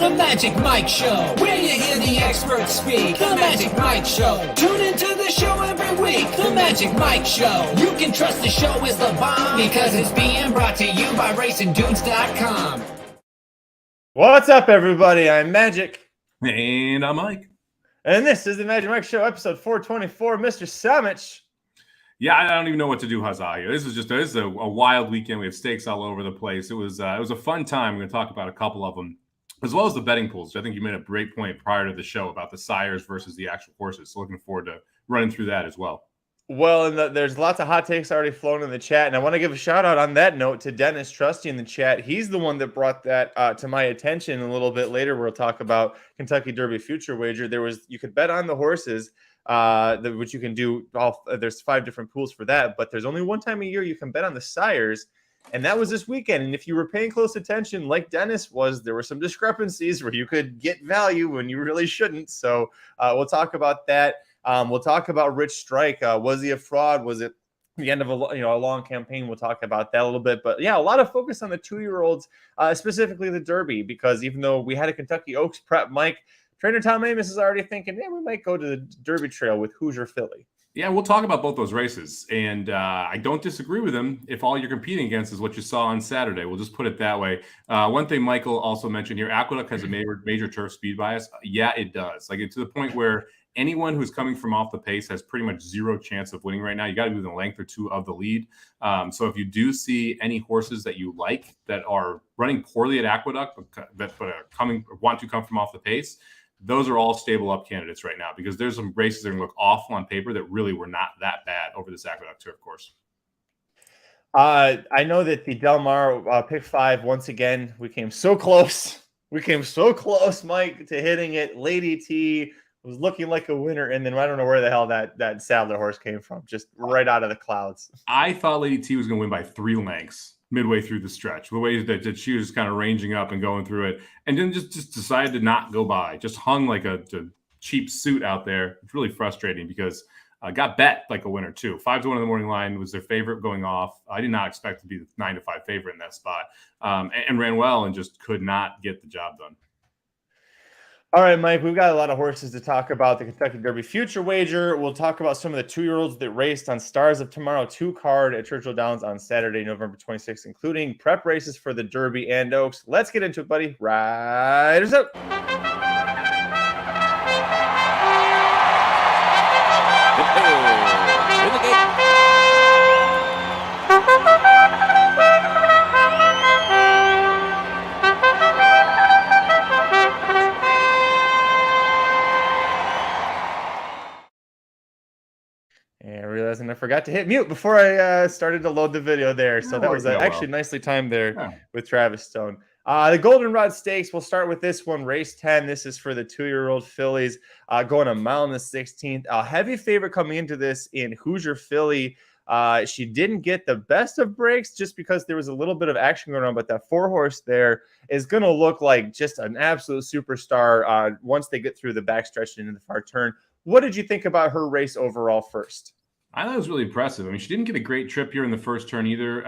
The Magic Mike Show, where you hear the experts speak. The Magic Mike Show. Tune into the show every week. The Magic Mike Show. You can trust the show is the bomb because it's being brought to you by RacingDudes.com. What's up, everybody? I'm Magic. And I'm Mike. And this is the Magic Mike Show, episode 424. Mr. Somich. Yeah, I don't even know what to do, Huzzah here. This is a wild weekend. We have stakes all over the place. It was a fun time. We're going to talk about a couple of them, as well as the betting pools. I think you made a great point prior to the show about the sires versus the actual horses. So looking forward to running through that as well. Well, and there's lots of hot takes already flowing in the chat, and I want to give a shout out on that note to Dennis Trusty in the chat. He's the one that brought that to my attention. A little bit later, we'll talk about Kentucky Derby future wager. You could bet on the horses, which you can do. There's 5 different pools for that, but there's only one time a year you can bet on the sires, and that was this weekend. And if you were paying close attention, like Dennis was, there were some discrepancies where you could get value when you really shouldn't. So we'll talk about that. We'll talk about Rich Strike. Was he a fraud? Was it the end of a long campaign? We'll talk about that a little bit. But yeah, a lot of focus on the 2-year-olds, specifically the Derby, because even though we had a Kentucky Oaks prep, Mike, trainer Tom Amos is already thinking, yeah, we might go to the Derby Trail with Hoosier Philly. Yeah, we'll talk about both those races. And I don't disagree with him if all you're competing against is what you saw on Saturday. We'll just put it that way. One thing Michael also mentioned here, Aqueduct has a major turf speed bias. Yeah, it does. Like, it's to the point where anyone who's coming from off the pace has pretty much zero chance of winning right now. You got to be within a length or two of the lead. So if you do see any horses that you like that are running poorly at Aqueduct, but want to come from off the pace, those are all stable up candidates right now, because there's some races that are going to look awful on paper that really were not that bad over this Aqueduct turf course. I know that the Del Mar pick 5, once again, we came so close. We came so close, Mike, to hitting it. Lady T was looking like a winner, and then I don't know where the hell that Sadler horse came from, just right out of the clouds. I thought Lady T was going to win by 3 lengths midway through the stretch, the way that she was kind of ranging up and going through it, and then just decided to not go by, just hung like a cheap suit out there. It's really frustrating because got bet like a winner too. 5-1 in the morning line was their favorite going off. I did not expect to be the 9-5 favorite in that spot, and ran well and just could not get the job done. All right, Mike, we've got a lot of horses to talk about. The Kentucky Derby future wager. We'll talk about some of the 2-year-olds that raced on Stars of Tomorrow 2 card at Churchill Downs on Saturday, November 26th, including prep races for the Derby and Oaks. Let's get into it, buddy. Riders up. And I forgot to hit mute before I started to load the video there. So that was actually nicely timed there with Travis Stone. The Goldenrod Stakes, we'll start with this one, race 10. This is for the 2-year-old fillies going a mile in the 16th. A heavy favorite coming into this in Hoosier Philly. She didn't get the best of breaks just because there was a little bit of action going on, but that 4-horse there is going to look like just an absolute superstar once they get through the backstretch and into the far turn. What did you think about her race overall first? I thought it was really impressive. I mean, she didn't get a great trip here in the first turn either.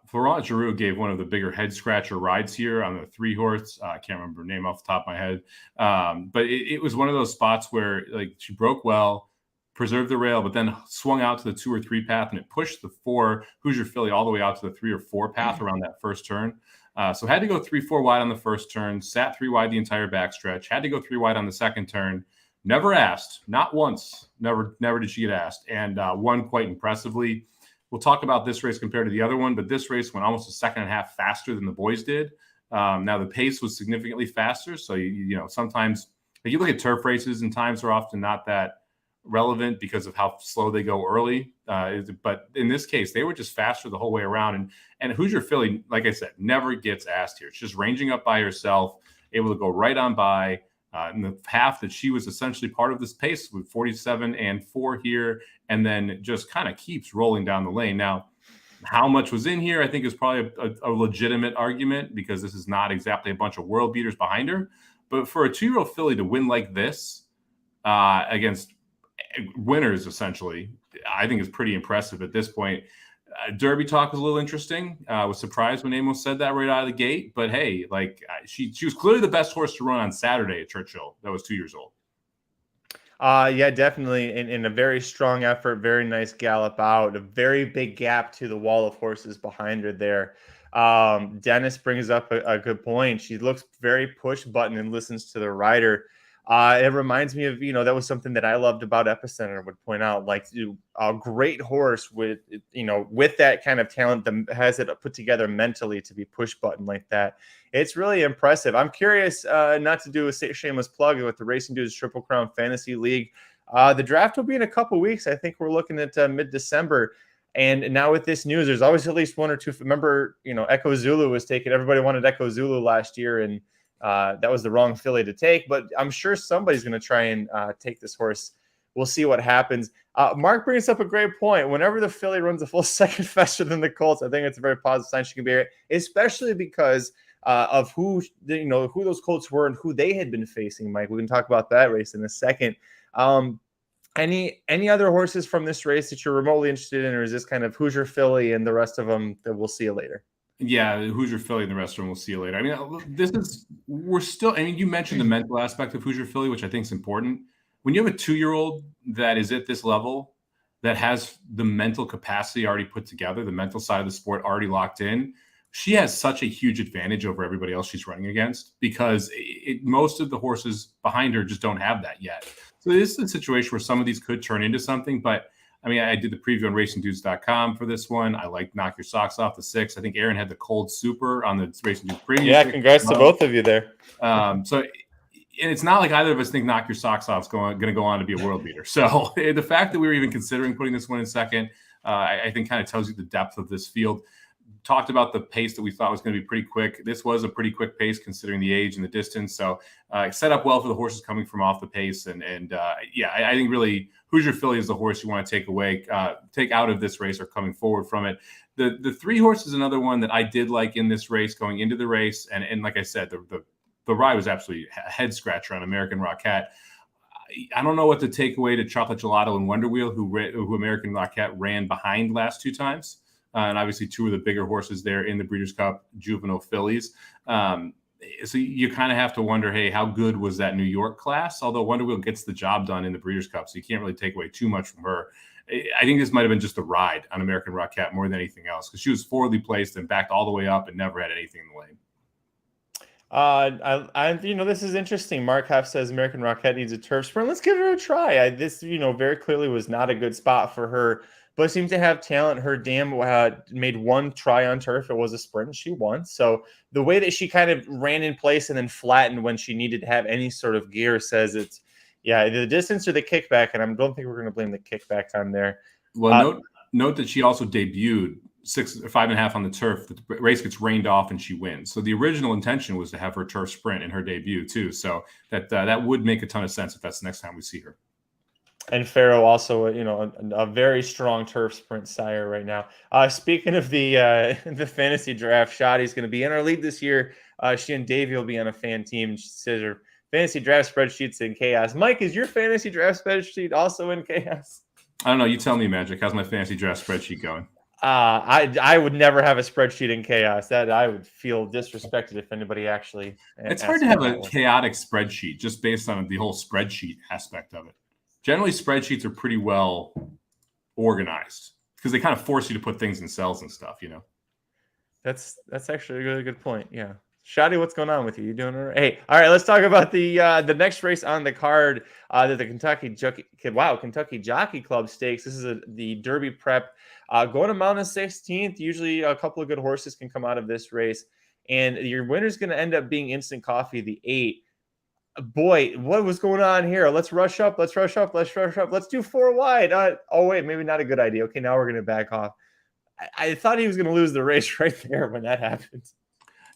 Florent Giroux gave one of the bigger head-scratcher rides here on the 3-horse. I can't remember her name off the top of my head. But it was one of those spots where she broke well, preserved the rail, but then swung out to the 2 or 3 path, and it pushed the 4 Hoosier Philly all the way out to the 3 or 4 path around that first turn. So had to go 3-4 wide on the first turn, sat 3 wide the entire backstretch, had to go 3 wide on the second turn. Never asked, not once. Never did she get asked, and won quite impressively. We'll talk about this race compared to the other one, but this race went almost a second and a half faster than the boys did. Now the pace was significantly faster, so you know sometimes if you look at turf races, and times are often not that relevant because of how slow they go early. But in this case, they were just faster the whole way around. And Hoosier Philly, like I said, never gets asked here. It's just ranging up by herself, able to go right on by. In the half that she was essentially part of this pace with 47 and 4 here, and then just kind of keeps rolling down the lane. Now, how much was in here, I think is probably a legitimate argument because this is not exactly a bunch of world beaters behind her. But for a 2-year-old filly to win like this against winners, essentially, I think is pretty impressive at this point. Derby talk was a little interesting. I was surprised when Amos said that right out of the gate. But hey, like she was clearly the best horse to run on Saturday at Churchill. That was 2 years old. Yeah, definitely. In a very strong effort, very nice gallop out, a very big gap to the wall of horses behind her there. Dennis brings up a good point. She looks very push button and listens to the rider. It reminds me of, that was something that I loved about Epicenter, would point out, like a great horse with, with that kind of talent that has it put together mentally to be push button like that. It's really impressive. I'm curious, not to do a shameless plug with the Racing Dudes Triple Crown Fantasy League. The draft will be in a couple weeks. I think we're looking at mid-December. And now with this news, there's always at least one or two. Remember, Echo Zulu was taken. Everybody wanted Echo Zulu last year, and that was the wrong filly to take. But I'm sure somebody's going to try and take this horse. We'll see what happens. Mark brings up a great point. Whenever the filly runs a full second faster than the colts, I think it's a very positive sign she can be right, especially because of who those colts were and who they had been facing. Mike, we can talk about that race in a second. Any other horses from this race that you're remotely interested in, or is this kind of Hoosier filly and the rest of them that we'll see you later? Yeah, Hoosier Philly and the rest of them we'll see you later. I mean, you mentioned the mental aspect of Hoosier Philly, which I think is important. When you have a 2-year-old that is at this level, that has the mental capacity already put together, the mental side of the sport already locked in, she has such a huge advantage over everybody else she's running against, because most of the horses behind her just don't have that yet. So this is a situation where some of these could turn into something, but I mean, I did the preview on racingdudes.com for this one. I like Knock Your Socks Off the 6. I think Aaron had the Cold Super on the Racing Dudes preview. Yeah, congrats to both of you there. And it's not like either of us think Knock Your Socks Off is going to go on to be a world beater. So the fact that we were even considering putting this one in second, I think kind of tells you the depth of this field. Talked about the pace that we thought was going to be pretty quick. This was a pretty quick pace considering the age and the distance. So set up well for the horses coming from off the pace. I think really Hoosier Philly is the horse you want to take out of this race or coming forward from it. The 3 horse is another one that I did like in this race going into the race. And like I said, the ride was absolutely a head scratcher on American Rockette. I don't know what to take away to Chocolate Gelato and Wonder Wheel, who American Rockette ran behind last 2 times. And obviously 2 of the bigger horses there in the Breeders' Cup juvenile fillies. So you kind of have to wonder, hey, how good was that New York class? Although Wonder Wheel gets the job done in the Breeders' Cup, so you can't really take away too much from her. I think this might have been just a ride on American Rockette more than anything else, because she was forwardly placed and backed all the way up and never had anything in the lane. This is interesting. Mark Huff says American Rockette needs a turf sprint. Let's give her a try. This very clearly was not a good spot for her, but seems to have talent. Her dam made 1 try on turf. It was a sprint. She won. So the way that she kind of ran in place and then flattened when she needed to have any sort of gear says it's, the distance or the kickback. And I don't think we're going to blame the kickback on there. Well, note that she also debuted 5.5 on the turf. The race gets rained off and she wins. So the original intention was to have her turf sprint in her debut too. So that would make a ton of sense if that's the next time we see her. And Farrow also, a very strong turf sprint sire right now. Speaking of the fantasy draft, Shadi's going to be in our league this year. She and Davey will be on a fan team. She says her fantasy draft spreadsheet's in chaos. Mike, is your fantasy draft spreadsheet also in chaos? I don't know. You tell me, Magic. How's my fantasy draft spreadsheet going? I would never have a spreadsheet in chaos. That I would feel disrespected if anybody actually. It's hard to have a chaotic spreadsheet just based on the whole spreadsheet aspect of it. Generally, spreadsheets are pretty well organized because they kind of force you to put things in cells and stuff, That's actually a really good point. Yeah. Shadi, what's going on with you? You doing all right? Hey, all right, let's talk about the next race on the card, the Kentucky Jockey Club Stakes. This is the Derby Prep. Going to Mountain 16th. Usually a couple of good horses can come out of this race. And your winner's going to end up being Instant Coffee, the 8. Boy, what was going on here? Let's rush up. Let's do 4 wide. Wait, maybe not a good idea. Okay, now we're going to back off. I thought he was going to lose the race right there when that happened.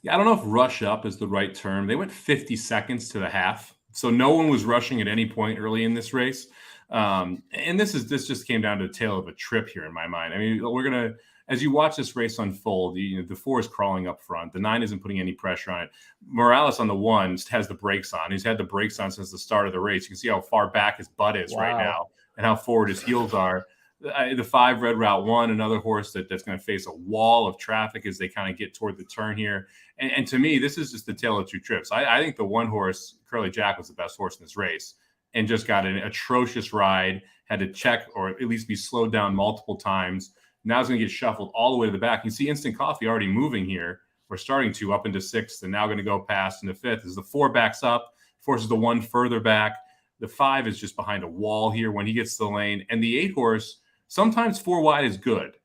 Yeah, I don't know if rush up is the right term. They went 50 seconds to the half. So no one was rushing at any point early in this race. And this just came down to a tale of a trip here in my mind. I mean, we're going to, as you watch this race unfold, the 4 is crawling up front. The 9 isn't putting any pressure on it. Morales on the 1 has the brakes on. He's had the brakes on since the start of the race. You can see how far back his butt is right now and how forward his heels are. The 5 Red Route 1, another horse that's going to face a wall of traffic as they kind of get toward the turn here. And to me, this is just the tale of two trips. I think the 1 horse, Curly Jack, was the best horse in this race and just got an atrocious ride, had to check or at least be slowed down multiple times. Now it's going to get shuffled all the way to the back. You see Instant Coffee already moving here. We're starting to up into 6th and now going to go past into 5th as the 4 backs up, forces the 1 further back. The 5 is just behind a wall here when he gets to the lane. And the 8 horse, sometimes 4 wide is good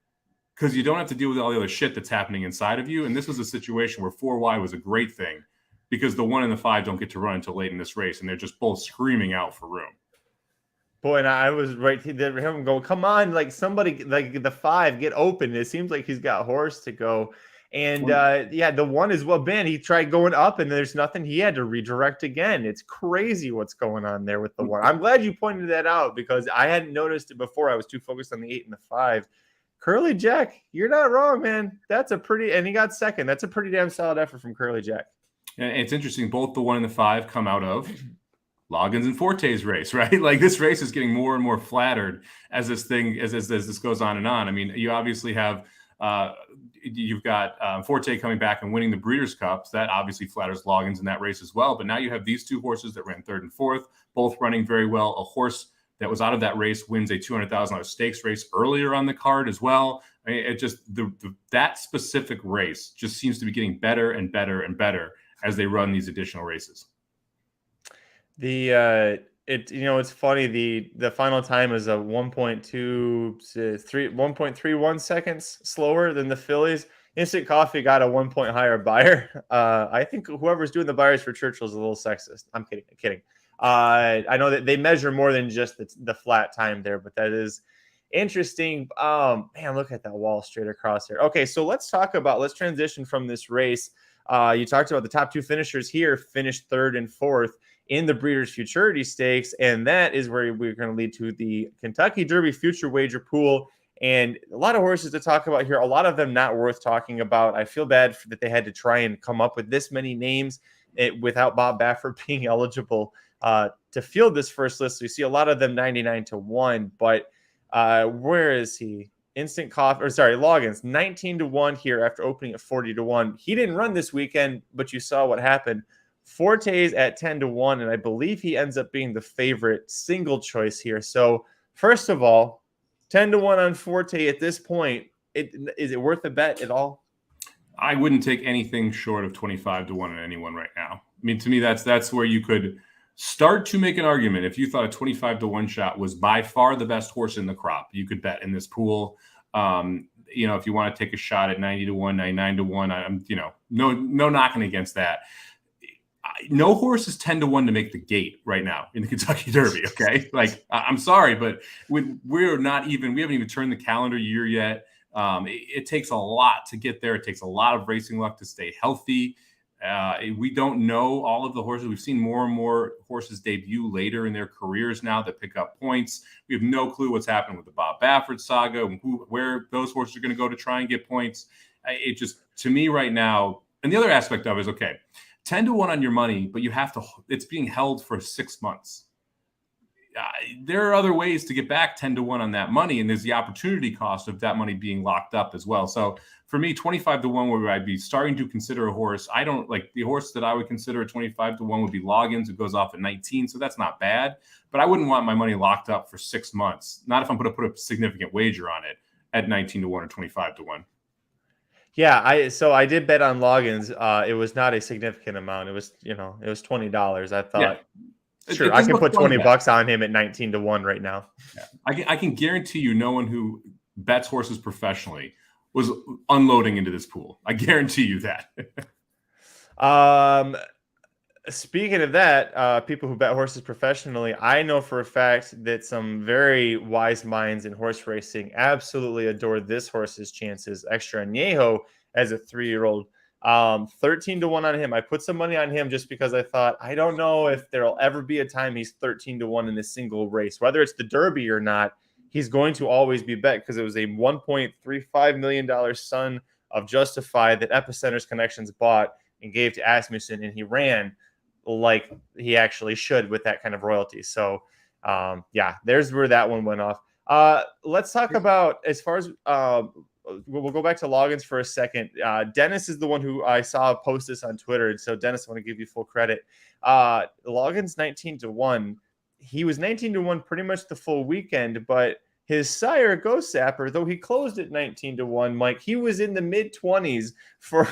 because you don't have to deal with all the other shit that's happening inside of you. And this was a situation where 4 wide was a great thing because the 1 and the 5 don't get to run until late in this race. And they're just both screaming out for room. Boy, and I was right there. Him going, come on, like somebody, like the 5, get open. It seems like he's got horse to go. And the 1 is well, Ben, he tried going up and there's nothing. He had to redirect again. It's crazy what's going on there with the 1. I'm glad you pointed that out because I hadn't noticed it before. I was too focused on the 8 and the 5. Curly Jack, you're not wrong, man. That's a pretty, and he got second. That's a pretty damn solid effort from Curly Jack. And it's interesting. Both the 1 and the 5 come out of Loggins and Forte's race, right? Like this race is getting more and more flattered as this thing, as this goes on and on. I mean, you obviously have, you've got Forte coming back and winning the Breeders' Cup. So that obviously flatters Loggins in that race as well. But now you have these 2 horses that ran 3rd and 4th, both running very well. A horse that was out of that race wins a $200,000 stakes race earlier on the card as well. I mean, it just that specific race just seems to be getting better and better and better as they run these additional races. It's funny. The final time is a 1.31 seconds slower than the Phillies. Instant Coffee got a 1 point higher buyer. I think whoever's doing the buyers for Churchill's a little sexist. I'm kidding. I know that they measure more than just the flat time there, but that is interesting. Man, look at that wall straight across here. Okay, so let's transition from this race. You talked about the top 2 finishers here, finished 3rd and 4th in the Breeders' Futurity Stakes, and that is where we're going to lead to the Kentucky Derby Future Wager Pool. And a lot of horses to talk about here, a lot of them not worth talking about. I feel bad that they had to try and come up with this many names without Bob Baffert being eligible to field this first list. So you see a lot of them 99-1, but where is he? Loggins 19-1 here after opening at 40-1. He didn't run this weekend, but you saw what happened. Forte's at 10-1, and I believe he ends up being the favorite single choice here. So first of all, 10-1 on Forte at this point. Is it worth a bet at all? I wouldn't take anything short of 25-1 on anyone right now. I mean, to me, that's where you could start to make an argument. If you thought a 25-1 shot was by far the best horse in the crop, you could bet in this pool. If you want to take a shot at 90-1, 99-1, I'm, no knocking against that. No horse is 10-1 to make the gate right now in the Kentucky Derby. Okay. Like, I'm sorry, but we haven't even turned the calendar year yet. It takes a lot to get there. It takes a lot of racing luck to stay healthy. We don't know all of the horses. We've seen more and more horses debut later in their careers now that pick up points. We have no clue what's happened with the Bob Baffert saga and where those horses are going to go to try and get points. It just, to me right now, and the other aspect of it is, okay, 10-1 on your money, but it's being held for 6 months. There are other ways to get back 10-1 on that money, and there's the opportunity cost of that money being locked up as well. So for me, 25-1, where I'd be starting to consider a horse. I don't like the horse that I would consider a 25-1 would be Loggins, who goes off at 19. So that's not bad, but I wouldn't want my money locked up for 6 months. Not if I'm going to put a significant wager on it at 19-1 or 25-1. Yeah, I did bet on Loggins. It was not a significant amount. It was, it was $20. I thought, sure, I can put $20 on him at 19-1 right now. Yeah. I can guarantee you, no one who bets horses professionally was unloading into this pool. I guarantee you that. Speaking of that, people who bet horses professionally, I know for a fact that some very wise minds in horse racing absolutely adore this horse's chances. Extra Añejo as a 3-year-old, 13-1 on him. I put some money on him just because I thought, I don't know if there'll ever be a time he's 13-1 in a single race, whether it's the Derby or not. He's going to always be bet because it was a $1.35 million son of Justify that Epicenter's Connections bought and gave to Asmussen, and he ran like he actually should with that kind of royalty. So, there's where that one went off. Let's talk about as far as we'll go back to logins for a second. Dennis is the one who I saw post this on Twitter, and so Dennis, I want to give you full credit. Logins 19-1. He was 19-1 pretty much the full weekend, but his sire Ghost Sapper, though he closed at 19-1, Mike, he was in the mid 20s for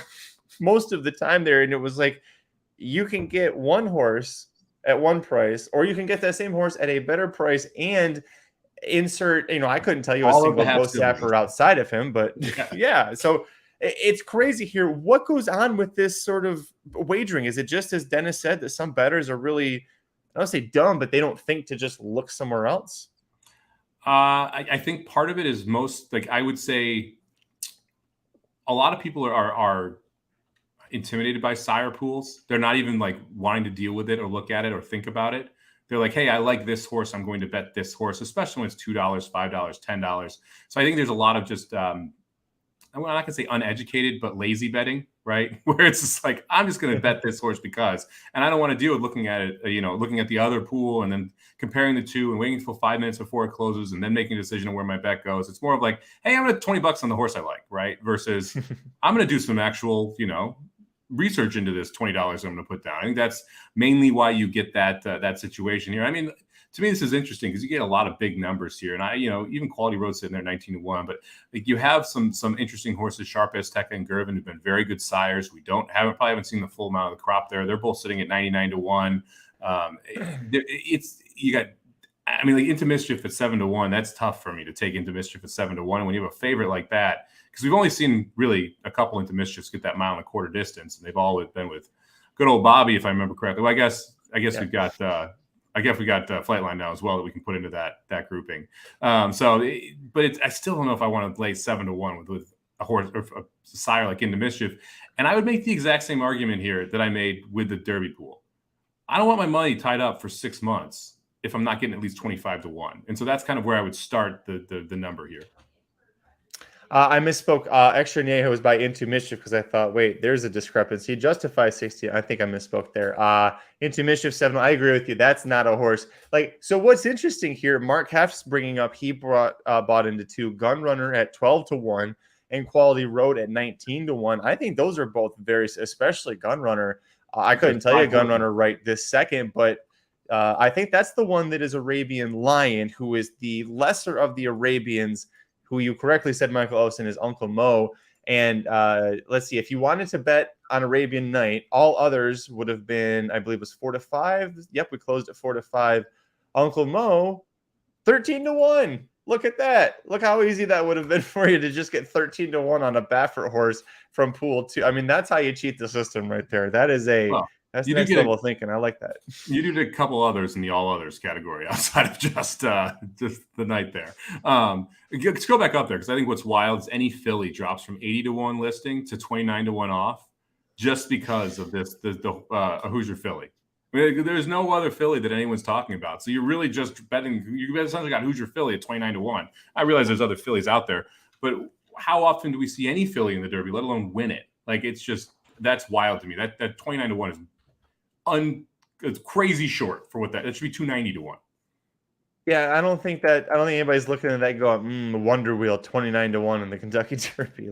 most of the time there, and it was like you can get one horse at one price, or you can get that same horse at a better price and insert, I couldn't tell you a single Ghost Sapper outside of him, but yeah. So it's crazy here. What goes on with this sort of wagering? Is it just, as Dennis said, that some bettors are really, I don't say dumb, but they don't think to just look somewhere else? I think part of it is I would say a lot of people are intimidated by sire pools. They're not even like wanting to deal with it or look at it or think about it. They're like, hey, I like this horse, I'm going to bet this horse, especially when it's $2, $5, $10. So I think there's a lot of just, I'm not going to say uneducated, but lazy betting, right? Where it's just like, I'm just going to bet this horse because, and I don't want to deal with looking at it, looking at the other pool and then comparing the two and waiting until 5 minutes before it closes and then making a decision on where my bet goes. It's more of like, hey, I'm going to $20 on the horse I like, right? Versus I'm going to do some actual, research into this $20 I'm going to put down. I think that's mainly why you get that situation here. I mean, to me, this is interesting because you get a lot of big numbers here, and even Quality Road sitting there 19-1, but like you have some interesting horses, Sharp Azteca and Gervin, who've been very good sires. We haven't seen the full amount of the crop there. They're both sitting at 99-1. Into Mischief at 7-1. That's tough for me to take Into Mischief at 7-1. And when you have a favorite like that, because we've only seen really a couple Into Mischiefs get that 1.25 mile distance, and they've all been with good old Bobby, if I remember correctly. Well, I guess we've got Flightline now as well that we can put into that grouping. I still don't know if I want to lay 7-1 with a horse or a sire like Into Mischief. And I would make the exact same argument here that I made with the Derby pool. I don't want my money tied up for 6 months if I'm not getting at least 25-1. And so that's kind of where I would start the number here. I misspoke. Extra Nieho was by Into Mischief because I thought, wait, there's a discrepancy. Justify 60. I think I misspoke there. Into Mischief 7. I agree with you. That's not a horse. So what's interesting here, Mark Heft's bringing up, he bought into 2, Gun Runner at 12-1 and Quality Road at 19-1. I think those are both very, especially Gun Runner. I couldn't tell you Gun Runner right this second, but I think that's the one that is Arabian Lion, who is the lesser of the Arabians, who you correctly said, Michael Olsen, is Uncle Mo. And let's see, if you wanted to bet on Arabian Night, all others would have been, I believe, was 4-5. Yep, we closed at 4-5. Uncle Mo, 13-1. Look at that. Look how easy that would have been for you to just get 13-1 on a Baffert horse from Pool 2. I mean, that's how you cheat the system right there. That is that's next level thinking. I like that. You did a couple others in the all others category outside of just the night there. Let's go back up there because I think what's wild is any filly drops from 80-1 listing to 29-1 off just because of the Hoosier filly. I mean, there's no other filly that anyone's talking about. So you're really just betting. You essentially got Hoosier filly at 29-1. I realize there's other fillies out there, but how often do we see any filly in the Derby, let alone win it? That's wild to me. That 29-1 is it's crazy short for what that should be 290-1. Yeah, I don't think anybody's looking at that and going, Wonder Wheel 29-1 in the Kentucky Derby.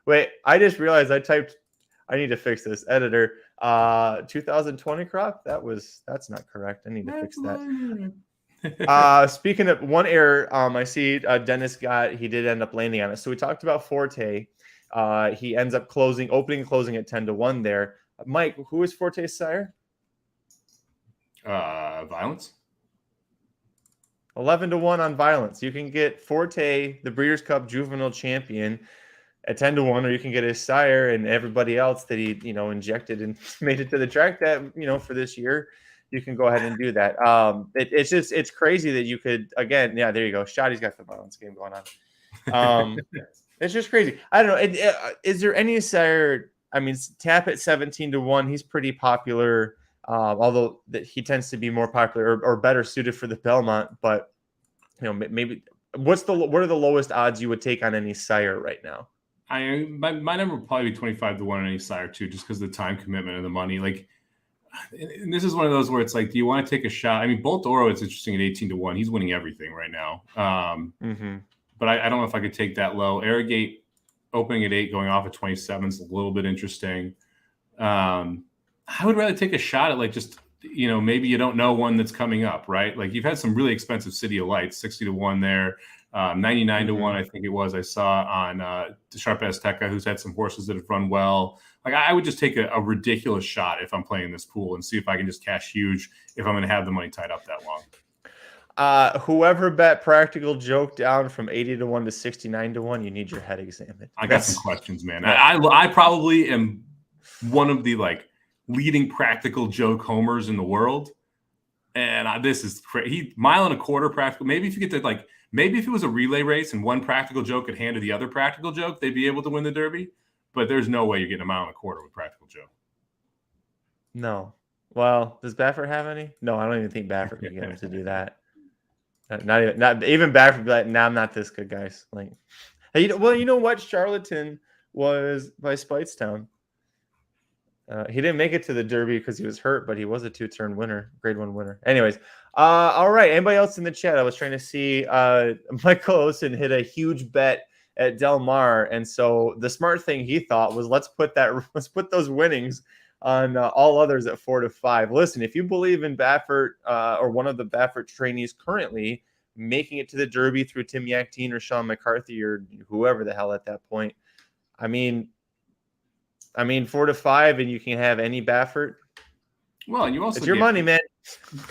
Wait, I just realized I need to fix this. Editor, 2020 crop? That's not correct. I need to fix that. Speaking of one error, I see Dennis he did end up landing on it. So we talked about Forte. He ends up opening and closing at 10-1 there. Mike, who is Forte's sire? Violence. 11-1 on Violence. You can get Forte, the Breeders' Cup juvenile champion, at 10-1, or you can get his sire and everybody else that he, injected and made it to the track that, for this year. You can go ahead and do that. It's crazy that you could, again, yeah, there you go. Shotty's got the Violence game going on. It's just crazy. I don't know. Is there any sire? I mean, Tap at 17-1, he's pretty popular, although he tends to be more popular or better suited for the Belmont. But maybe what are the lowest odds you would take on any sire right now? My number would probably be 25-1 on any sire too, just because of the time commitment and the money. And this is one of those where it's like, do you want to take a shot? I mean, Bolt Oro, it's interesting at 18-1. He's winning everything right now. But I don't know if I could take that low. Arrogate opening at 8, going off at 27 is a little bit interesting. I would rather take a shot at like just, maybe you don't know one that's coming up, right? Like you've had some really expensive City of Lights, 60-1 there, 99-1, I think it was. I saw on Sharp Azteca, who's had some horses that have run well. Like I would just take a ridiculous shot if I'm playing this pool and see if I can just cash huge if I'm going to have the money tied up that long. Whoever bet Practical Joke down from 80-1 to 69-1, you need your head examined. I got some questions, man. I probably am one of the leading Practical Joke homers in the world, and this is crazy. Mile and a quarter practical. Maybe if you get to maybe if it was a relay race and one Practical Joke could hand to the other Practical Joke, they'd be able to win the Derby. But there's no way you're getting a mile and a quarter with Practical Joke. No. Well, does Baffert have any? No, I don't even think Baffert can get him to do that. Not even Baffert be like, nah, I'm not this good, guys. Like, hey, you know what? Charlatan was by Spitestown. He didn't make it to the Derby because he was hurt, but he was a 2-turn winner, grade 1 winner. Anyways, all right. Anybody else in the chat? I was trying to see Michael Olsen hit a huge bet at Del Mar, and so the smart thing he thought was let's put those winnings on all others at 4-5. Listen, if you believe in Baffert or one of the Baffert trainees currently making it to the Derby through Tim Yaktine or Sean McCarthy or whoever the hell at that point, I mean 4-5, and you can have any Baffert. Well, and you also it's your money, man.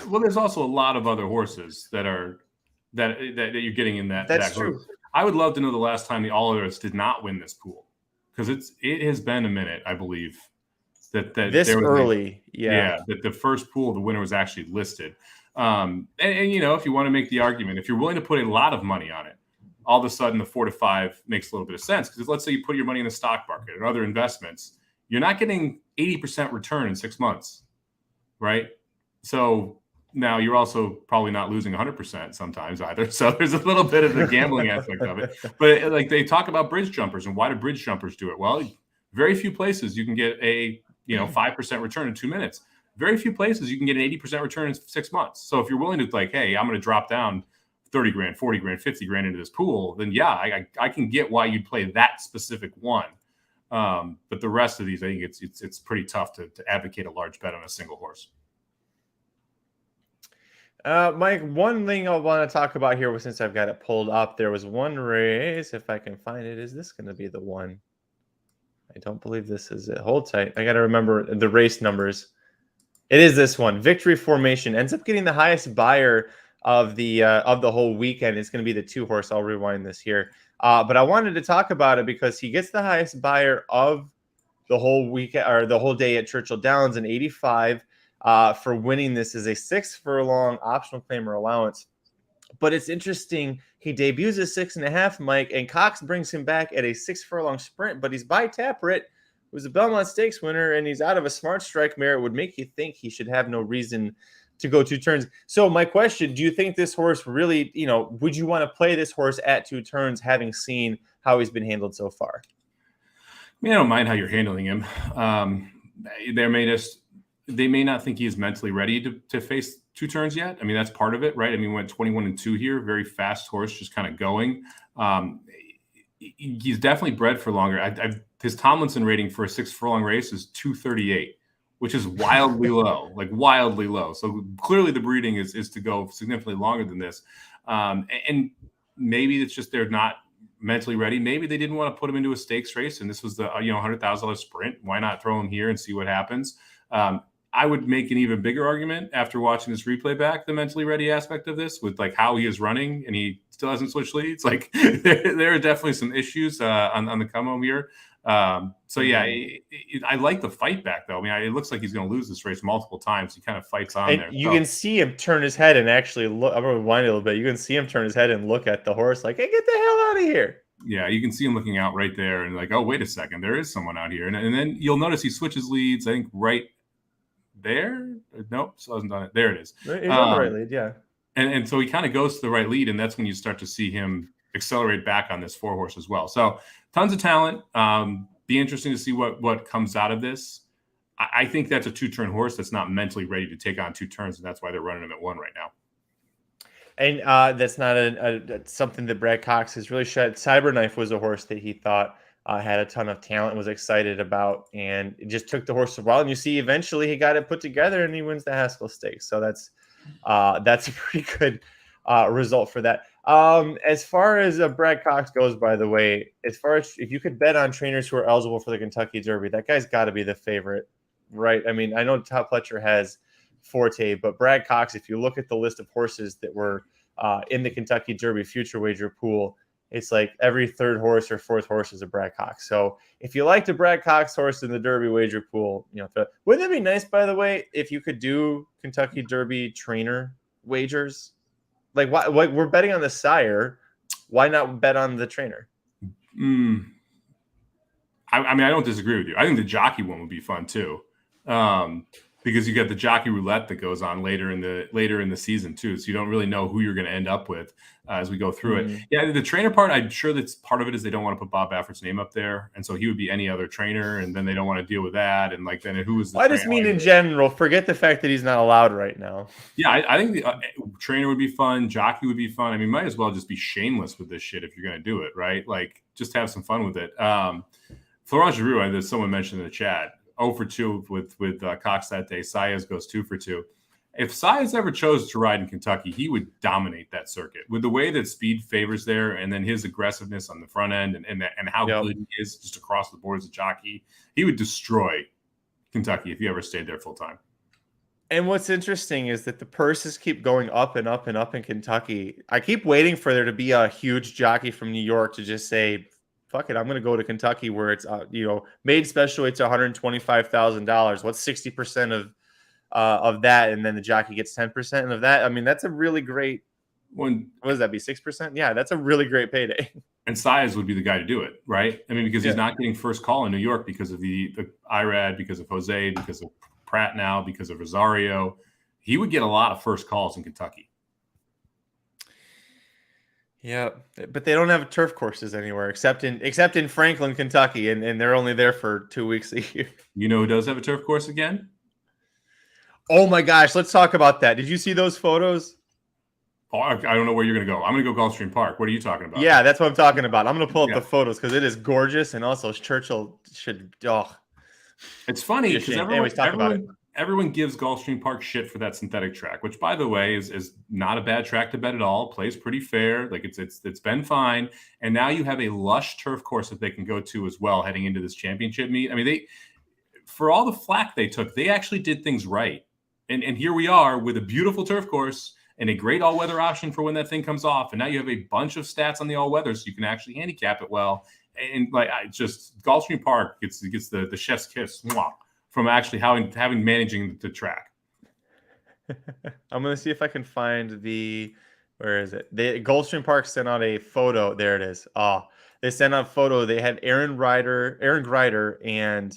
Well, there's also a lot of other horses that you're getting in that. That's that true. I would love to know the last time the All Others did not win this pool, because it has been a minute, I believe, that this early, that the first pool the winner was actually listed. And if you want to make the argument, if you're willing to put a lot of money on it, all of a sudden the 4-5 makes a little bit of sense, because let's say you put your money in the stock market or other investments, you're not getting 80% return in 6 months, right? So now you're also probably not losing 100% sometimes either. So there's a little bit of the gambling aspect of it. But they talk about bridge jumpers, and why do bridge jumpers do it? Well, very few places you can get a 5% return in 2 minutes. Very few places you can get an 80% return in 6 months. So if you're willing to hey, I'm going to drop down 30 grand, 40 grand, 50 grand into this pool, then yeah, I can get why you'd play that specific one. But the rest of these, I think it's pretty tough to advocate a large bet on a single horse. Mike, one thing I want to talk about here, since I've got it pulled up, there was one race, if I can find it. Is this going to be the one? I don't believe this is it. Hold tight. I got to remember the race numbers. It is this one. Victory Formation ends up getting the highest buyer of the whole weekend. It's going to be the 2-horse. I'll rewind this here. But I wanted to talk about it because he gets the highest buyer of the whole weekend or the whole day at Churchill Downs, an 85 for winning this is a 6 furlong optional claim or allowance. But it's interesting. He debuts at 6.5, Mike, and Cox brings him back at a 6 furlong sprint, but he's by Taprit, who's a Belmont Stakes winner, and he's out of a Smart Strike mare. It would make you think he should have no reason to go 2 turns. So my question, do you think this horse really, would you want to play this horse at 2 turns, having seen how he's been handled so far? I mean, I don't mind how you're handling him. They may not think he is mentally ready to face 2 turns yet. I mean, that's part of it, right? I mean, we went 21-2 here, very fast horse, just kind of going. He's definitely bred for longer. His Tomlinson rating for a 6 furlong race is 238, which is wildly low, wildly low. So clearly the breeding is to go significantly longer than this. And maybe it's just they're not mentally ready. Maybe they didn't want to put him into a stakes race, and this was the $100,000 sprint. Why not throw him here and see what happens? I would make an even bigger argument after watching this replay back, the mentally ready aspect of this, with how he is running and he still hasn't switched leads. There are definitely some issues on the come home here. So yeah, I like the fight back though. I mean, it looks like he's going to lose this race multiple times. He kind of fights on there. You can see him turn his head and actually look. I'm going to rewind a little bit. You can see him turn his head and look at the horse like, hey, get the hell out of here. Yeah, you can see him looking out right there and oh, wait a second, there is someone out here. And then you'll notice he switches leads, I think, right there. Nope, still hasn't done it. There it is. He's on the right lead, yeah. And so he kind of goes to the right lead, and that's when you start to see him accelerate back on this 4 horse as well. So tons of talent. Be interesting to see what comes out of this. I think that's a 2-turn horse that's not mentally ready to take on 2 turns, and that's why they're running him at 1 right now. And that's not something that Brad Cox has really shed. Cyberknife was a horse that he thought had a ton of talent, was excited about, and it just took the horse a while. And you see, eventually he got it put together, and he wins the Haskell Stakes. So that's a pretty good result for that. As far as Brad Cox goes, by the way, as far as if you could bet on trainers who are eligible for the Kentucky Derby, that guy's got to be the favorite, right? I mean, I know Todd Pletcher has Forte, but Brad Cox, if you look at the list of horses that were in the Kentucky Derby future wager pool, it's like every 3rd horse or 4th horse is a Brad Cox. So if you liked a Brad Cox horse in the Derby wager pool, wouldn't it be nice, by the way, if you could do Kentucky Derby trainer wagers? Like, why we're betting on the sire, why not bet on the trainer? I mean, I don't disagree with you. I think the jockey one would be fun too, because you get the jockey roulette that goes on later in the season too. So you don't really know who you're going to end up with as we go through it. Yeah, the trainer part, I'm sure that's part of it is they don't want to put Bob Baffert's name up there, and so he would be any other trainer, and then they don't want to deal with that. And like, then who is the? I just mean in general. Forget the fact that he's not allowed right now. Yeah, I think the trainer would be fun. Jockey would be fun. I mean, might as well just be shameless with this shit if you're going to do it, right? Like, just have some fun with it. Florent Giroux, there's someone mentioned in the chat, 0 for 2 with Cox that day. Saez goes 2 for 2. If Saez ever chose to ride in Kentucky, he would dominate that circuit with the way that speed favors there, and then his aggressiveness on the front end, and how good he is just across the board as a jockey. He would destroy Kentucky if he ever stayed there full time. And what's interesting is that the purses keep going up and up and up in Kentucky. I keep waiting for there to be a huge jockey from New York to just say, fuck it, I'm going to go to Kentucky where it's, made special weights $125,000. What's 60% of that? And then the jockey gets 10% of that. I mean, that's a really great one. What does that be? 6%? Yeah, that's a really great payday. And Saez would be the guy to do it, right? I mean, because he's not getting first call in New York because of the IRAD, because of Jose, because of Pratt now, because of Rosario. He would get a lot of first calls in Kentucky. Yeah, but they don't have turf courses anywhere except in Franklin, Kentucky, and they're only there for 2 weeks a year. You know who does have a turf course again? Oh my gosh, let's talk about that. Did you see those photos? Oh, I don't know where you're going to go. I'm going to go Gulfstream Park. What are you talking about? Yeah, that's what I'm talking about. I'm going to pull up the photos because it is gorgeous, and also Churchill should. Oh, it's funny because everyone gives Gulfstream Park shit for that synthetic track, which, by the way, is not a bad track to bet at all. Plays pretty fair. Like it's been fine. And now you have a lush turf course that they can go to as well heading into this championship meet. I mean, for all the flack they took, they actually did things right. And here we are with a beautiful turf course and a great all-weather option for when that thing comes off. And now you have a bunch of stats on the all-weather, so you can actually handicap it well. And Gulfstream Park gets the chef's kiss from actually having managing the track. I'm gonna see if I can find where is it? Gulfstream Park sent out a photo. There it is. Oh, they sent out a photo. They had Aaron Greider and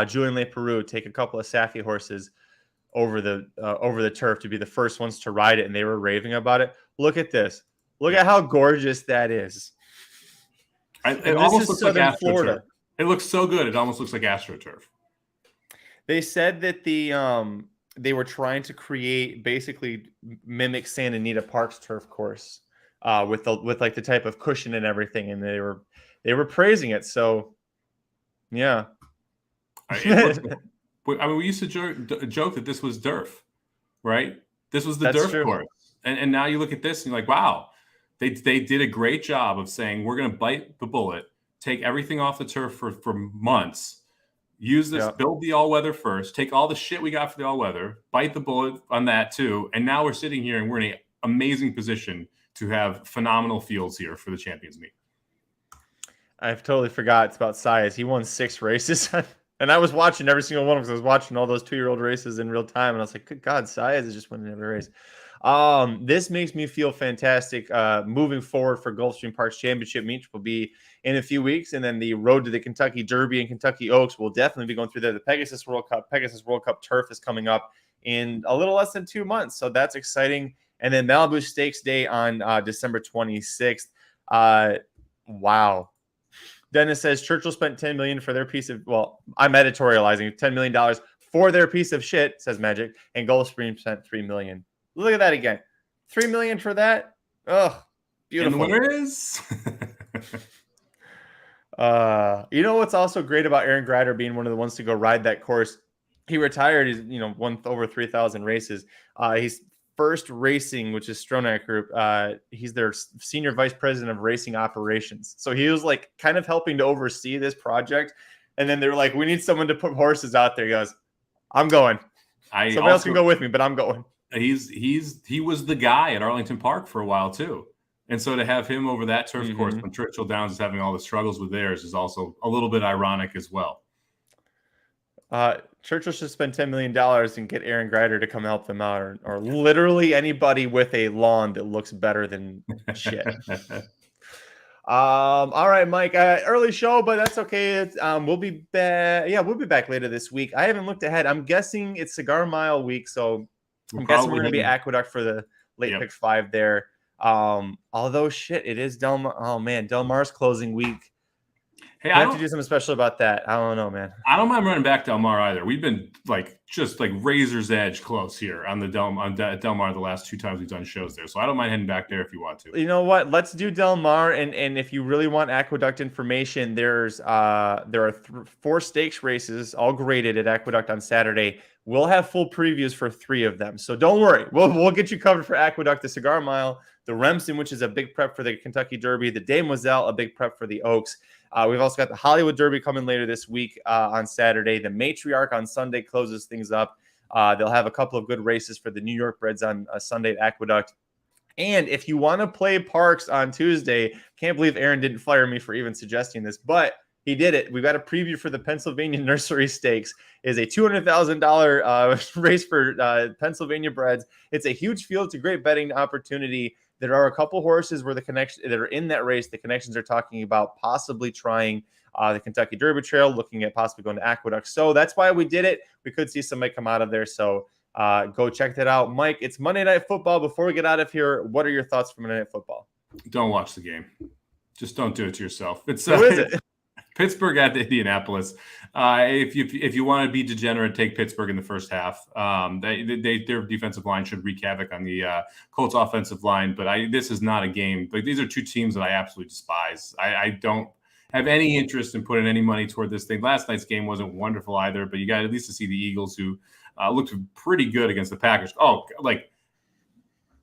Julian Leperoux take a couple of Safi horses over the turf to be the first ones to ride it, and they were raving about it. Look at this. Look at how gorgeous that is. It almost looks like AstroTurf. It looks so good. It almost looks like AstroTurf. They said that they were trying to basically mimic Santa Anita Park's turf course with like the type of cushion and everything, and they were praising it. So, yeah. I mean, we used to joke that this was DERF, right? This was the DERF course. And now you look at this and you're like, wow, they did a great job of saying, we're going to bite the bullet, take everything off the turf for months, use this, build the all-weather first, take all the shit we got for the all-weather, bite the bullet on that too. And now we're sitting here and we're in an amazing position to have phenomenal fields here for the Champions Meet. I've totally forgot it's about Saez. He won 6 races. And I was watching every single one because I was watching all those 2-year-old races in real time. And I was like, good God, Saez is just winning every race. This makes me feel fantastic moving forward for Gulfstream Park's championship meet, which will be in a few weeks. And then the road to the Kentucky Derby and Kentucky Oaks will definitely be going through there. The Pegasus World Cup Turf is coming up in a little less than 2 months. So that's exciting. And then Malibu Stakes Day on December 26th. Wow. Dennis says Churchill spent $10 million for their piece of, well, I'm editorializing, $10 million for their piece of shit, says Magic, and Gulfstream spent $3 million. Look at that again. $3 million for that? Ugh, beautiful. And the winner is... You know what's also great about Aaron Greider being one of the ones to go ride that course? He retired. He's won over 3,000 races. He's first racing, which is Stronach Group. He's their senior vice president of racing operations. So he was like kind of helping to oversee this project. And then they're like, we need someone to put horses out there. He goes, I'm going. Somebody else can go with me, but I'm going. He was the guy at Arlington Park for a while too. And so to have him over that turf course when Churchill Downs is having all the struggles with theirs is also a little bit ironic as well. Churchill should spend $10 million and get Aaron Greider to come help them out, or literally anybody with a lawn that looks better than shit. All right, Mike. Early show, but that's okay. We'll be back. Yeah, we'll be back later this week. I haven't looked ahead. I'm guessing it's Cigar Mile week, so I'm guessing we're going to be Aqueduct for the late pick 5 there. Although shit, it is Del Mar. Oh man, Del Mar's closing week. Hey, I have to do something special about that. I don't know, man. I don't mind running back Del Mar either. We've been just razor's edge close here on the Del Mar the last 2 times we've done shows there. So I don't mind heading back there if you want to. You know what? Let's do Del Mar, and if you really want Aqueduct information, there are 4 stakes races, all graded at Aqueduct on Saturday. We'll have full previews for 3 of them, so don't worry. We'll get you covered for Aqueduct, the Cigar Mile, the Remsen, which is a big prep for the Kentucky Derby, the Demoiselle, a big prep for the Oaks. We've also got the Hollywood Derby coming later this week on Saturday. The Matriarch on Sunday closes things up. They'll have a couple of good races for the New York Breds on Sunday at Aqueduct. And if you want to play Parks on Tuesday, can't believe Aaron didn't fire me for even suggesting this, but he did it. We've got a preview for the Pennsylvania Nursery Stakes. Is a $200,000 race for Pennsylvania Breds. It's a huge field. It's a great betting opportunity. There are a couple horses where that are in that race. The connections are talking about possibly trying the Kentucky Derby Trail, looking at possibly going to Aqueduct. So that's why we did it. We could see somebody come out of there. So go check that out. Mike, it's Monday Night Football. Before we get out of here, what are your thoughts for Monday Night Football? Don't watch the game. Just don't do it to yourself. Who is it? Pittsburgh at Indianapolis. If you want to be degenerate, take Pittsburgh in the first half. Their defensive line should wreak havoc on the Colts offensive line. But this is not a game. Like, these are 2 teams that I absolutely despise. I don't have any interest in putting any money toward this thing. Last night's game wasn't wonderful either, but you got at least to see the Eagles, who looked pretty good against the Packers.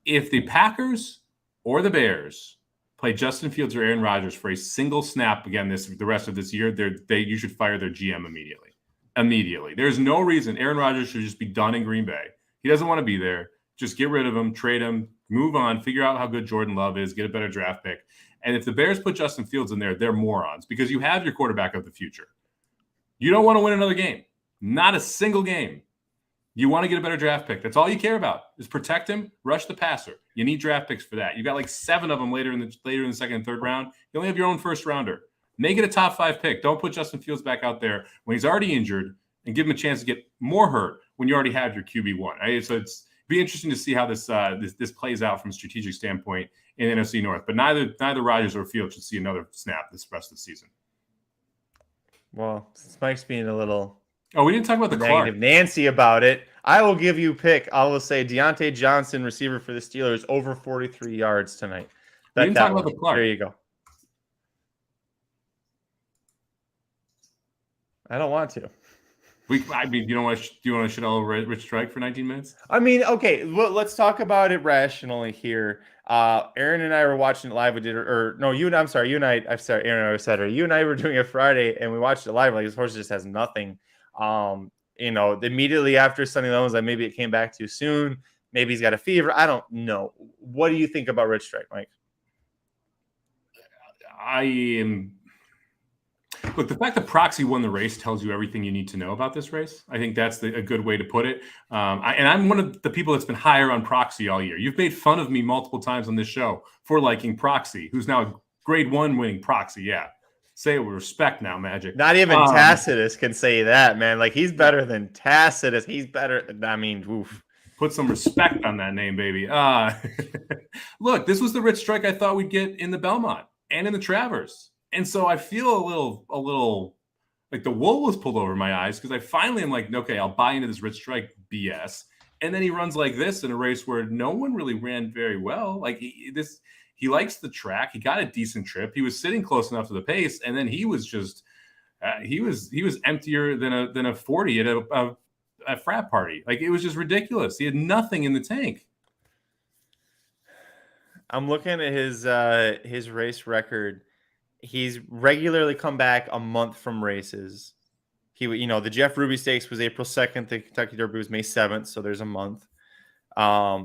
If the Packers or the Bears play Justin Fields or Aaron Rodgers for a single snap again the rest of this year, you should fire their GM immediately. Immediately. There's no reason Aaron Rodgers should just be done in Green Bay. He doesn't want to be there. Just get rid of him, trade him, move on, figure out how good Jordan Love is, get a better draft pick. And if the Bears put Justin Fields in there, they're morons, because you have your quarterback of the future. You don't want to win another game. Not a single game. You want to get a better draft pick. That's all you care about, is protect him, rush the passer. You need draft picks for that. You got 7 of them later in the second and third round. You only have your own first rounder. Make it a top 5 pick. Don't put Justin Fields back out there when he's already injured, and give him a chance to get more hurt when you already have your QB1. So it's be interesting to see how this plays out from a strategic standpoint in the NFC North. But neither Rodgers or Fields should see another snap this rest of the season. Well, Mike's being a little... Oh, we didn't talk about the Clark. Nancy about it. I will give you pick. I will say Deontay Johnson, receiver for the Steelers, over 43 yards tonight. We didn't talk about the Clark. There you go. I don't want to. Do you want to shit all over Rich Strike for 19 minutes? I mean, okay, well, let's talk about it rationally here. Aaron and I were watching it live. You and I were doing it Friday, and we watched it live. Like, this horse just has nothing. Immediately after Sonny Loans, maybe it came back too soon. Maybe he's got a fever. I don't know. What do you think about Rich Strike, Mike? Look, the fact that Proxy won the race tells you everything you need to know about this race. I think that's a good way to put it. I'm one of the people that's been higher on Proxy all year. You've made fun of me multiple times on this show for liking Proxy, who's now a grade 1 winning Proxy. Yeah. Say it with respect now, Magic. Not even Tacitus can say that, man. Like, he's better than Tacitus. He's better. Oof. Put some respect on that name, baby. Look, this was the Rich Strike I thought we'd get in the Belmont and in the Travers. And so I feel a little like the wool was pulled over my eyes because I finally am like, okay, I'll buy into this Rich Strike BS. And then he runs like this in a race where no one really ran very well. Like he likes the track. He got a decent trip. He was sitting close enough to the pace, and then he was just he was emptier than a 40 at a frat party. Like it was just ridiculous. He had nothing in the tank. I'm looking at his race record. He's regularly come back a month from races. The Jeff Ruby Stakes was April 2nd. The Kentucky Derby was May 7th. So there's a month.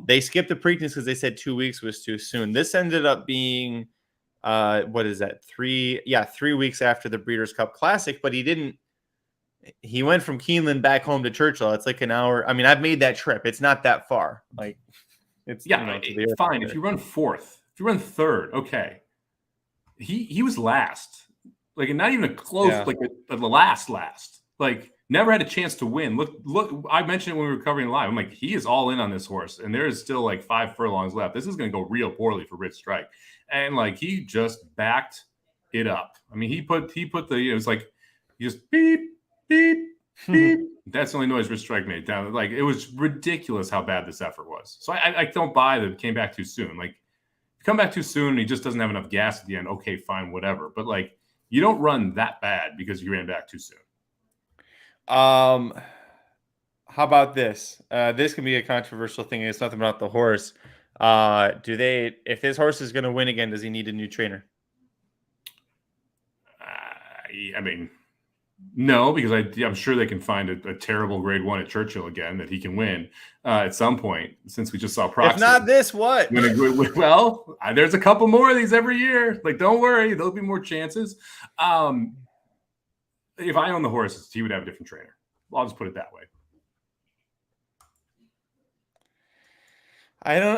They skipped the Preakness because they said 2 weeks was too soon. This ended up being, what is that? 3 weeks after the Breeders' Cup Classic, but he went from Keeneland back home to Churchill. It's like an hour. I mean, I've made that trip. It's not that far. Like it's fine. If you run fourth, if you run third, okay. He was last, like not even a close, like the last. Like never had a chance to win. Look! I mentioned it when we were covering live. I'm like, he is all in on this horse, and there is still like 5 furlongs left. This is going to go real poorly for Rich Strike, and like he just backed it up. I mean, he put the it was like he just beep beep beep. That's the only noise Rich Strike made down. Like it was ridiculous how bad this effort was. So I don't buy that it came back too soon. Like if you come back too soon and he just doesn't have enough gas at the end. Okay, fine, whatever. But like you don't run that bad because you ran back too soon. How about this? This can be a controversial thing. It's nothing about the horse. If this horse is going to win again, does he need a new trainer? I mean, no, because I'm sure they can find a terrible grade 1 at Churchill again that he can win at some point, since we just saw Proxy. If not this, what? Well, there's a couple more of these every year. Like, don't worry, there'll be more chances. If I own the horses, he would have a different trainer. I'll just put it that way. Even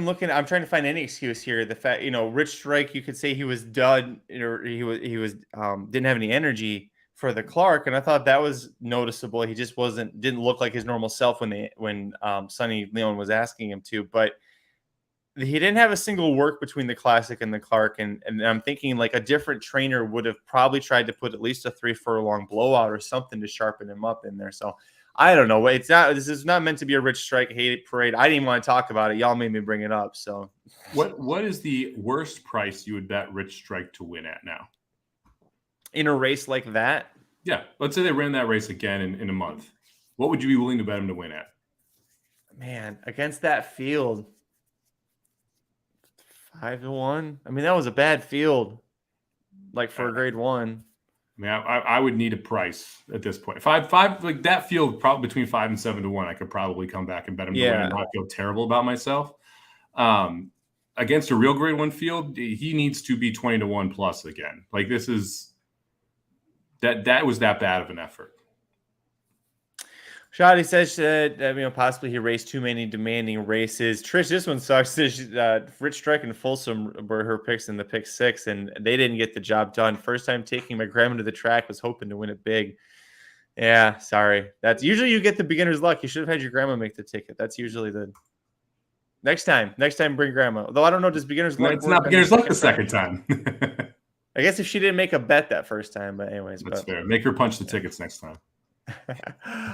looking, I'm trying to find any excuse here. The fact, Rich Strike, you could say he was done, or he was didn't have any energy for the Clark, and I thought that was noticeable. He just didn't look like his normal self when Sonny Leon was asking him to, but he didn't have a single work between the Classic and the Clark, and I'm thinking like a different trainer would have probably tried to put at least a 3 furlong blowout or something to sharpen him up in there. So I don't know. This is not meant to be a Rich Strike hate parade. I didn't even want to talk about it. Y'all made me bring it up. So what is the worst price you would bet Rich Strike to win at now? In a race like that? Yeah. Let's say they ran that race again in a month. What would you be willing to bet him to win at? Man, against that field, 5-1. I mean, that was a bad field, like for a grade 1. I mean, I would need a price at this point. Five like that field, probably between 5 and 7-1. I could probably come back and bet him to win and not feel terrible about myself. Against a real grade 1 field, he needs to be 20-1 plus again. Like this is that was that bad of an effort. Shoddy says that possibly he raced too many demanding races. Trish, this one sucks. Rich Strike and Folsom were her picks in the pick 6, and they didn't get the job done. First time taking my grandma to the track, was hoping to win it big. Yeah, sorry. That's usually you get the beginner's luck. You should have had your grandma make the ticket. That's usually the next time. Next time, bring grandma. Although I don't know, does beginner's luck? It's not beginner's luck the second time. I guess if she didn't make a bet that first time, but anyways, that's fair. Make her punch the tickets next time.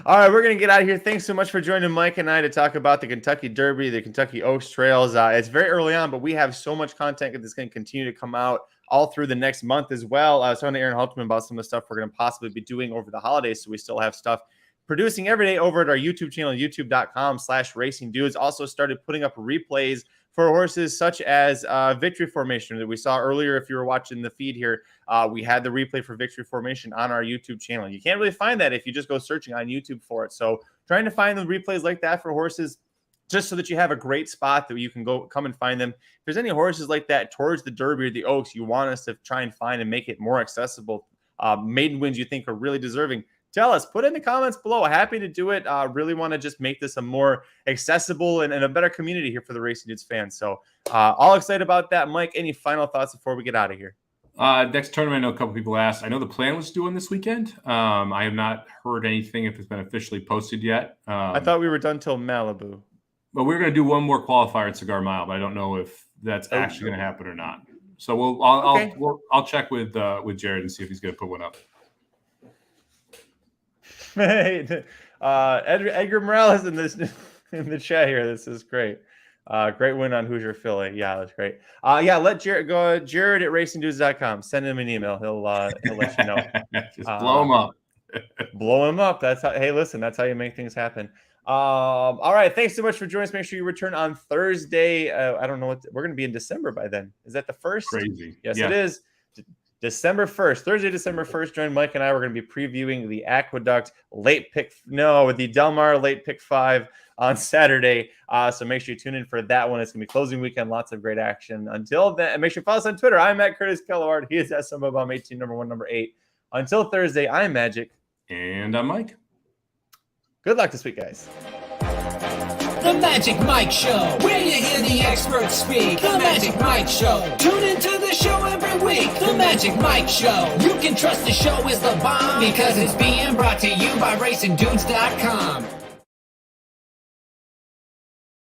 All right, we're going to get out of here. Thanks so much for joining Mike and I to talk about the Kentucky Derby, the Kentucky Oaks Trails. It's very early on, but we have so much content that's going to continue to come out all through the next month as well. I was talking to Aaron Haltman about some of the stuff we're going to possibly be doing over the holidays, so we still have stuff producing every day over at our YouTube channel, youtube.com/racingdudes. Also started putting up replays for horses such as Victory Formation that we saw earlier. If you were watching the feed here, we had the replay for Victory Formation on our YouTube channel. You can't really find that if you just go searching on YouTube for it. So trying to find the replays like that for horses just so that you have a great spot that you can come and find them. If there's any horses like that towards the Derby or the Oaks you want us to try and find and make it more accessible, maiden wins you think are really deserving, tell us, put in the comments below. Happy to do it. Really want to just make this a more accessible and a better community here for the Racing Dudes fans. So all excited about that. Mike, any final thoughts before we get out of here? Next tournament, I know a couple people asked. I know the plan was due on this weekend. I have not heard anything if it's been officially posted yet. I thought we were done till Malibu. But we're going to do one more qualifier at Cigar Mile, but I don't know if that's actually going to happen or not. So I'll check with Jared and see if he's going to put one up. Hey, Edgar Morales in the chat here. This is great. Great win on Hoosier Philly. Yeah, that's great. Let Jared go. Jared at racingdudes.com. Send him an email. He'll let you know. Just blow him up. Blow him up. That's how. Hey, listen, that's how you make things happen. All right. Thanks so much for joining us. Make sure you return on Thursday. I don't know we're going to be in December by then. Is that the 1st? Crazy. Yes, it is. December 1st, Thursday, December 1st. Join Mike and I. We're going to be previewing the Aqueduct the Del Mar late pick 5 on Saturday. So make sure you tune in for that one. It's going to be closing weekend. Lots of great action. Until then, make sure you follow us on Twitter. I'm at Curtis Kalleward. He is at Somobomb 18, number 1, number 8. Until Thursday, I'm Magic. And I'm Mike. Good luck this week, guys. The Magic Mike Show, where you hear the experts speak. The Magic Mike Show. Tune into the show every week. The Magic Mike Show. You can trust the show is the bomb because it's being brought to you by RacingDudes.com.